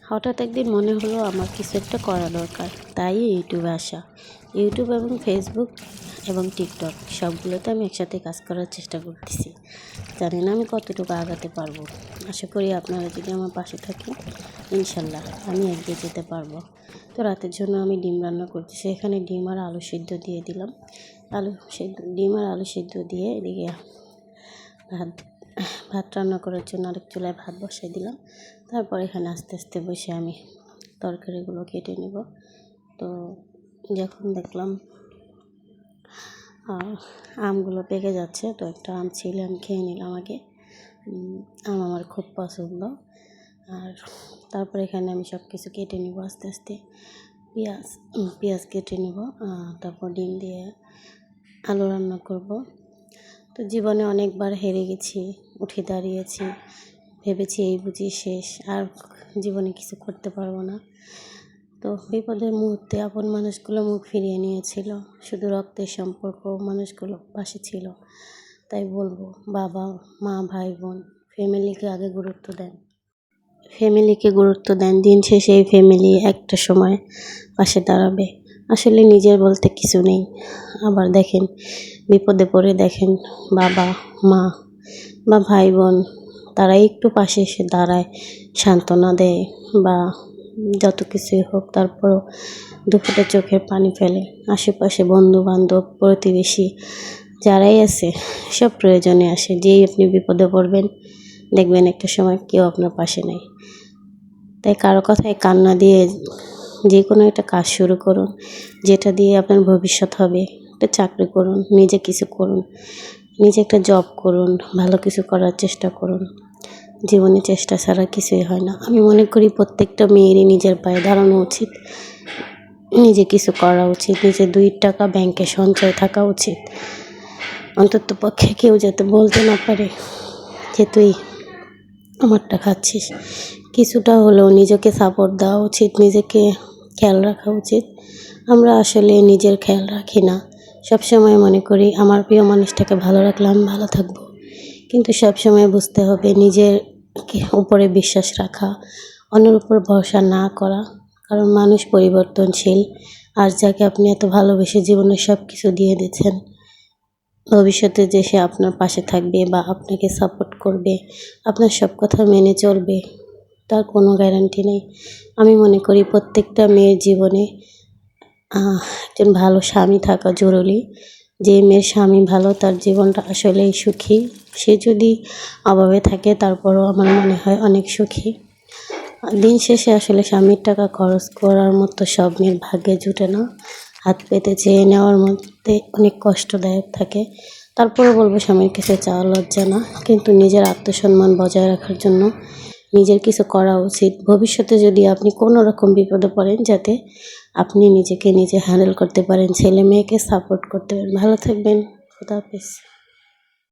হঠাৎ একদিন মনে হলো আমার কিছু একটা করা দরকার, তাই ইউটিউবে আসা। ইউটিউব এবং ফেসবুক এবং টিকটক সবগুলোতে আমি একসাথে কাজ করার চেষ্টা করতেছি। জানি না আমি কতটুকু আগাতে পারবো। আশা করি আপনারা যদি আমার পাশে থাকেন, ইনশাল্লাহ আমি এগিয়ে যেতে পারবো। তো রাতের জন্য আমি ডিম রান্না করতেছি। এখানে ডিম আর আলু সিদ্ধ দিয়ে দিলাম। ডিম আর আলু সিদ্ধ দিয়ে এদিকে ভাত রান্না করার জন্য আরেক চুলায় ভাত বসাই দিলাম। তারপর এখানে আস্তে আস্তে বসে আমি তরকারিগুলো কেটে নেব। তো যখন দেখলাম আমগুলো পেকে যাচ্ছে, তো একটা আম ছিলে আমি খেয়ে নিলাম আগে। আম আমার খুব পছন্দ। আর তারপর এখানে আমি সব কিছু কেটে নেব আস্তে আস্তে। পেঁয়াজ কেটে নেব, তারপর ডিম দিয়ে আলু রান্না করব। তো জীবনে অনেকবার হেরে গেছি, উঠে দাঁড়িয়েছি, ভেবেছি এই বুঝি শেষ, আর জীবনে কিছু করতে পারবো না। তো বিপদের মুহূর্তে আপন মানুষগুলো মুখ ফিরিয়ে নিয়েছিল, শুধু রক্তের সম্পর্ক মানুষগুলো পাশে ছিল। তাই বলবো, বাবা মা ভাই বোন ফ্যামিলিকে আগে গুরুত্ব দেন। দিন শেষে এই ফ্যামিলি একটা সময় পাশে দাঁড়াবে। আসলে নিজের বলতে কিছু নেই। আবার দেখেন, বিপদে পড়ে দেখেন বাবা মা বা ভাই বোন তারা একটু পাশে এসে দাঁড়ায়, সান্ত্বনা দেয় বা যত কিছুই হোক, তারপরও দুপুরে চোখের পানি ফেলে। আশেপাশে বন্ধু বান্ধব প্রতিবেশী যারাই আছে সব প্রয়োজনে আসে। যেই আপনি বিপদে পড়বেন, দেখবেন একটা সময় কেউ আপনার পাশে নেই। তাই কারো কথায় কান্না দিয়ে যে কোনো একটা কাজ শুরু করুন, যেটা দিয়ে আপনার ভবিষ্যৎ হবে। একটা চাকরি করুন, নিজে কিছু করুন, নিজে একটা জব করুন, ভালো কিছু করার চেষ্টা করুন। জীবনে চেষ্টা ছাড়া কিছুই হয় না। আমি মনে করি প্রত্যেকটা মেয়েরই নিজের পায়ে দাঁড়ানো উচিত, নিজে কিছু করা উচিত, নিজে 2 টাকা ব্যাংকে সঞ্চয় থাকা উচিত। অন্তত পক্ষে কেউ যাতে বলতে না পারে যে তুই আমারটা খাচ্ছিস। কিছুটা হলেও নিজেকে সাপোর্ট দেওয়া উচিত, নিজেকে খেয়াল রাখা উচিত। আমরা আসলে নিজের খেয়াল রাখি না। সবসময় মনে করি আমার প্রিয় মানুষটাকে ভালো রাখলে আমি ভালো থাকবো। কিন্তু সবসময় বুঝতে হবে নিজের উপরে বিশ্বাস রাখা, অন্যের উপর ভরসা না করা। কারণ মানুষ পরিবর্তনশীল। আর যাকে আপনি এত ভালোবেসে জীবনে সব কিছু দিয়ে দিয়েছেন, ভবিষ্যতে যে সে আপনার পাশে থাকবে বা আপনাকে সাপোর্ট করবে, আপনার সব কথা মেনে চলবে, তার কোনো গ্যারান্টি নেই। আমি মনে করি প্রত্যেকটা মেয়ের জীবনে একজন ভালো স্বামী থাকা জরুরি। যে মেয়ের স্বামী ভালো, তার জীবনটা আসলেই সুখী। সে যদি অভাবে থাকে, তারপরও আমার মনে হয় অনেক সুখী। দিন শেষে আসলে স্বামীর টাকা খরচ করার মতো সব মেয়ের ভাগ্যে জুটে না। হাত পেতে চেয়ে নেওয়ার মধ্যে অনেক কষ্টদায়ক থাকে। তারপরে বলবো, স্বামীর কিছু চাওয়া লজ্জা না, কিন্তু নিজের আত্মসম্মান বজায় রাখার জন্য নিজের কিছু করা উচিত। ভবিষ্যতে যদি আপনি কোনো রকম বিপদে পড়েন, যাতে আপনি নিজেকে নিজে হ্যান্ডেল করতে পারেন, ছেলে মেয়েকে সাপোর্ট করতে পারেন। ভালো থাকবেন। খোদা হাফেজ।